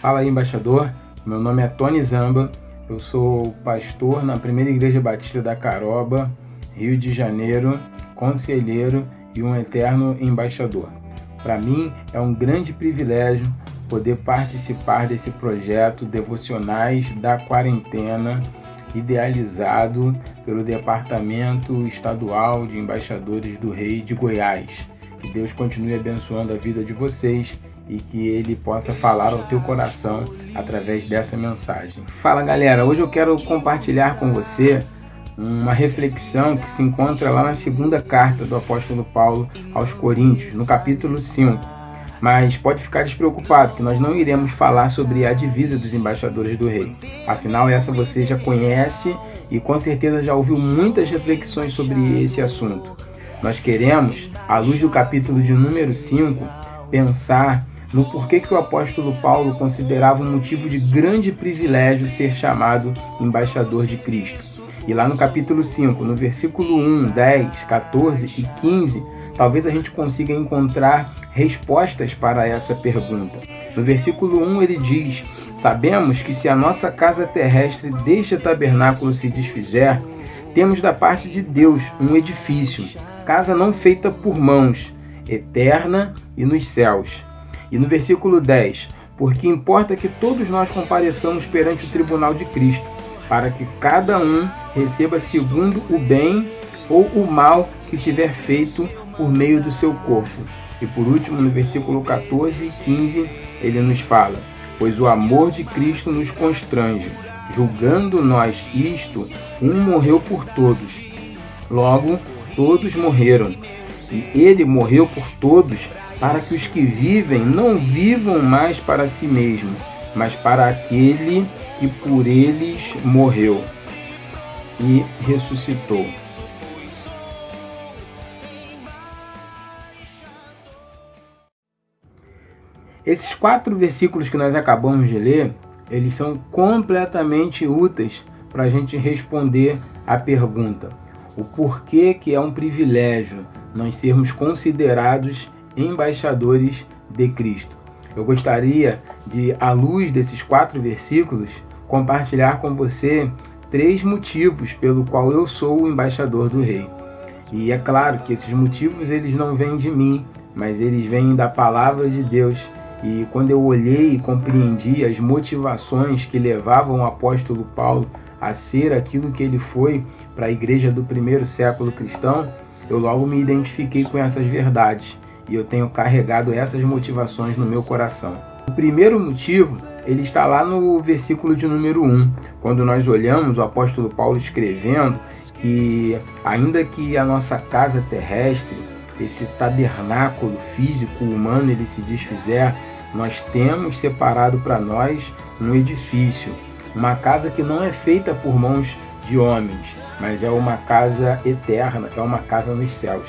Fala aí, embaixador. Meu nome é Tony Zamba, eu sou pastor na Primeira Igreja Batista da Caroba, Rio de Janeiro, conselheiro e um eterno embaixador. Para mim é um grande privilégio poder participar desse projeto Devocionais da Quarentena, idealizado pelo Departamento Estadual de Embaixadores do Rei de Goiás. Que Deus continue abençoando a vida de vocês e que Ele possa falar ao teu coração através dessa mensagem. Fala, galera, hoje eu quero compartilhar com você uma reflexão que se encontra lá na segunda carta do apóstolo Paulo aos Coríntios, no capítulo 5. Mas pode ficar despreocupado que nós não iremos falar sobre a divisa dos embaixadores do rei. Afinal, essa você já conhece e com certeza já ouviu muitas reflexões sobre esse assunto. Nós queremos, à luz do capítulo de número 5, pensar no porquê que o apóstolo Paulo considerava um motivo de grande privilégio ser chamado embaixador de Cristo. E lá no capítulo 5, no versículo 1, 10, 14 e 15, talvez a gente consiga encontrar respostas para essa pergunta. No versículo 1 ele diz: sabemos que se a nossa casa terrestre deste tabernáculo se desfizer, temos da parte de Deus um edifício, casa não feita por mãos, eterna e nos céus. E no versículo 10, porque importa que todos nós compareçamos perante o tribunal de Cristo, para que cada um receba segundo o bem ou o mal que tiver feito por meio do seu corpo. E por último, no versículo 14 e 15, ele nos fala: pois o amor de Cristo nos constrange, julgando nós isto, um morreu por todos, logo todos morreram. E ele morreu por todos, para que os que vivem não vivam mais para si mesmos, mas para aquele que por eles morreu e ressuscitou. Esses 4 versículos que nós acabamos de ler, eles são completamente úteis para a gente responder a pergunta: o porquê que é um privilégio nós sermos considerados embaixadores de Cristo. Eu gostaria de, à luz desses 4 versículos, compartilhar com você 3 motivos pelo qual eu sou o embaixador do Rei. E é claro que esses motivos eles não vêm de mim, mas eles vêm da palavra de Deus. E quando eu olhei e compreendi as motivações que levavam o apóstolo Paulo a ser aquilo que ele foi para a igreja do primeiro século cristão, eu logo me identifiquei com essas verdades e eu tenho carregado essas motivações no meu coração. O primeiro motivo, ele está lá no versículo de número 1, quando nós olhamos o apóstolo Paulo escrevendo que ainda que a nossa casa terrestre, esse tabernáculo físico humano, ele se desfizer, nós temos separado para nós um edifício, uma casa que não é feita por mãos de homens, mas é uma casa eterna, é uma casa nos céus.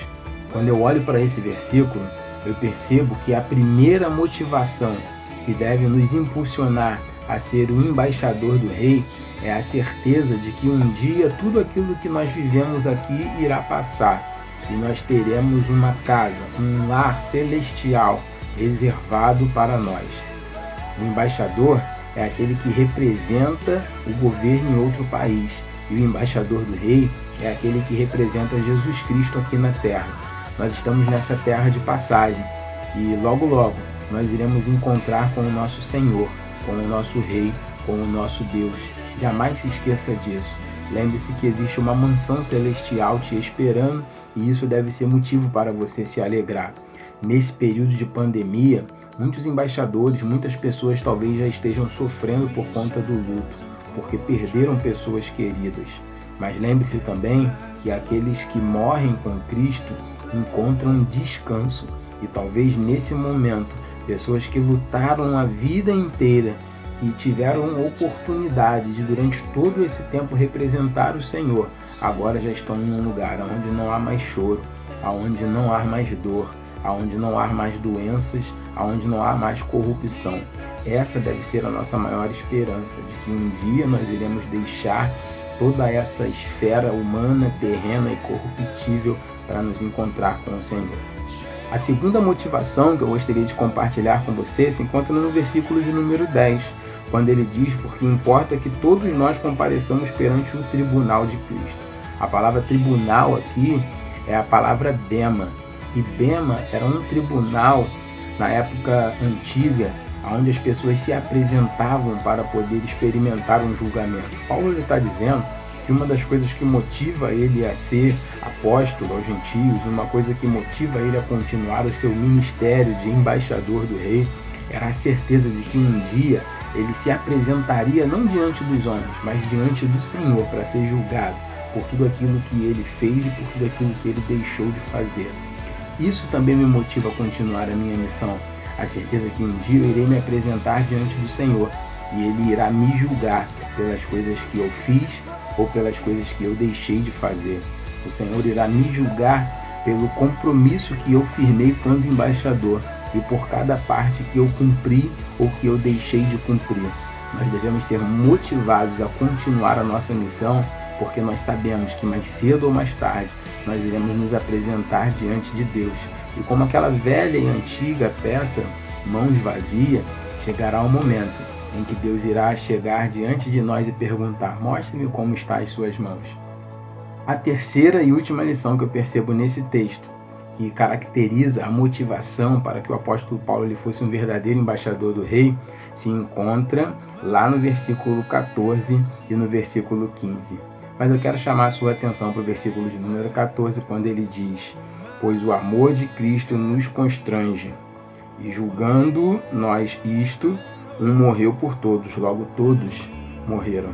Quando eu olho para esse versículo, eu percebo que a primeira motivação que deve nos impulsionar a ser o embaixador do Rei é a certeza de que um dia tudo aquilo que nós vivemos aqui irá passar e nós teremos uma casa, um lar celestial reservado para nós. O embaixador é aquele que representa o governo em outro país, e o embaixador do Rei é aquele que representa Jesus Cristo aqui na terra. Nós estamos nessa terra de passagem e logo logo nós iremos encontrar com o nosso Senhor, com o nosso Rei, com o nosso Deus. Jamais se esqueça disso. Lembre-se que existe uma mansão celestial te esperando e isso deve ser motivo para você se alegrar. Nesse período de pandemia, muitos embaixadores, muitas pessoas talvez já estejam sofrendo por conta do luto, porque perderam pessoas queridas. Mas lembre-se também que aqueles que morrem com Cristo encontram descanso. E talvez nesse momento, pessoas que lutaram a vida inteira e tiveram oportunidade de durante todo esse tempo representar o Senhor, agora já estão em um lugar onde não há mais choro, onde não há mais dor, onde não há mais doenças, onde não há mais corrupção. Essa deve ser a nossa maior esperança, de que um dia nós iremos deixar toda essa esfera humana, terrena e corruptível para nos encontrar com o Senhor. A segunda motivação que eu gostaria de compartilhar com você se encontra no versículo de número 10, quando ele diz: porque importa que todos nós compareçamos perante o tribunal de Cristo. A palavra tribunal aqui é a palavra bema, e bema era um tribunal na época antiga, onde as pessoas se apresentavam para poder experimentar um julgamento. Paulo está dizendo que uma das coisas que motiva ele a ser apóstolo aos gentios, uma coisa que motiva ele a continuar o seu ministério de embaixador do rei, era a certeza de que um dia ele se apresentaria não diante dos homens, mas diante do Senhor para ser julgado por tudo aquilo que ele fez e por tudo aquilo que ele deixou de fazer. Isso também me motiva a continuar a minha missão, a certeza que um dia eu irei me apresentar diante do Senhor e ele irá me julgar pelas coisas que eu fiz ou pelas coisas que eu deixei de fazer. O Senhor irá me julgar pelo compromisso que eu firmei quando embaixador e por cada parte que eu cumpri ou que eu deixei de cumprir. Nós devemos ser motivados a continuar a nossa missão, porque nós sabemos que mais cedo ou mais tarde nós iremos nos apresentar diante de Deus. E como aquela velha e antiga peça, mãos vazias, chegará o momento em que Deus irá chegar diante de nós e perguntar: mostre-me como estão as suas mãos. A terceira e última lição que eu percebo nesse texto, que caracteriza a motivação para que o apóstolo Paulo ele fosse um verdadeiro embaixador do rei, se encontra lá no versículo 14 e no versículo 15. Mas eu quero chamar a sua atenção para o versículo de número 14, quando ele diz: pois o amor de Cristo nos constrange, e julgando nós isto, um morreu por todos, logo todos morreram.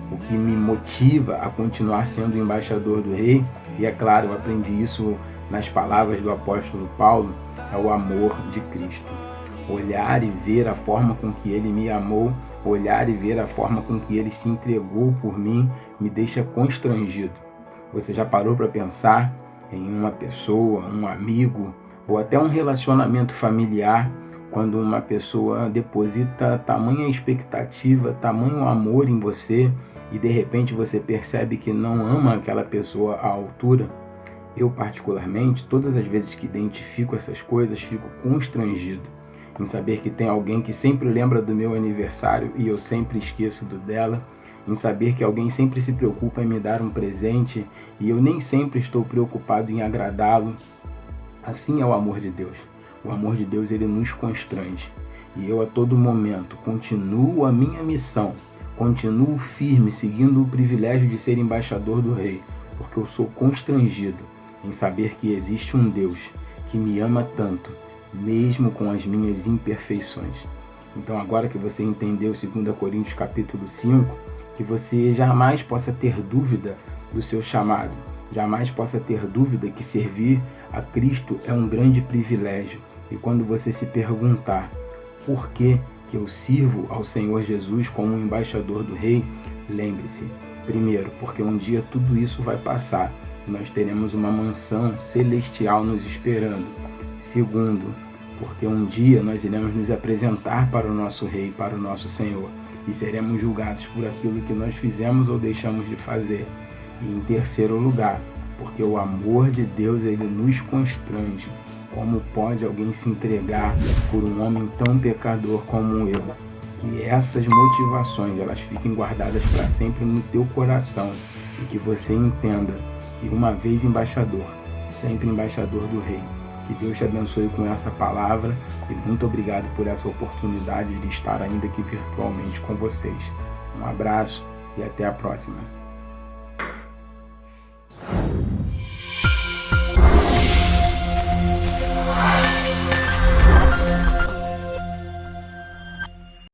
O que me motiva a continuar sendo embaixador do rei, e é claro, eu aprendi isso nas palavras do apóstolo Paulo, é o amor de Cristo. Olhar e ver a forma com que ele me amou, olhar e ver a forma com que ele se entregou por mim, me deixa constrangido. Você já parou para pensar em uma pessoa, um amigo, ou até um relacionamento familiar, quando uma pessoa deposita tamanha expectativa, tamanho amor em você, e de repente você percebe que não ama aquela pessoa à altura? Eu, particularmente, todas as vezes que identifico essas coisas, fico constrangido em saber que tem alguém que sempre lembra do meu aniversário e eu sempre esqueço do dela, em saber que alguém sempre se preocupa em me dar um presente e eu nem sempre estou preocupado em agradá-lo. Assim é o amor de Deus. O amor de Deus, ele nos constrange. E eu a todo momento continuo a minha missão, continuo firme, seguindo o privilégio de ser embaixador do rei, porque eu sou constrangido em saber que existe um Deus que me ama tanto, mesmo com as minhas imperfeições. Então, agora que você entendeu 2 Coríntios capítulo 5, que você jamais possa ter dúvida do seu chamado, jamais possa ter dúvida que servir a Cristo é um grande privilégio. E quando você se perguntar por que eu sirvo ao Senhor Jesus como um embaixador do Rei, lembre-se, primeiro, porque um dia tudo isso vai passar, nós teremos uma mansão celestial nos esperando. Segundo, porque um dia nós iremos nos apresentar para o nosso Rei, para o nosso Senhor, e seremos julgados por aquilo que nós fizemos ou deixamos de fazer. E em terceiro lugar, porque o amor de Deus, ele nos constrange. Como pode alguém se entregar por um homem tão pecador como eu? Que essas motivações, elas fiquem guardadas para sempre no teu coração, e que você entenda que uma vez embaixador, sempre embaixador do Rei. Que Deus te abençoe com essa palavra e muito obrigado por essa oportunidade de estar ainda aqui virtualmente com vocês. Um abraço e até a próxima.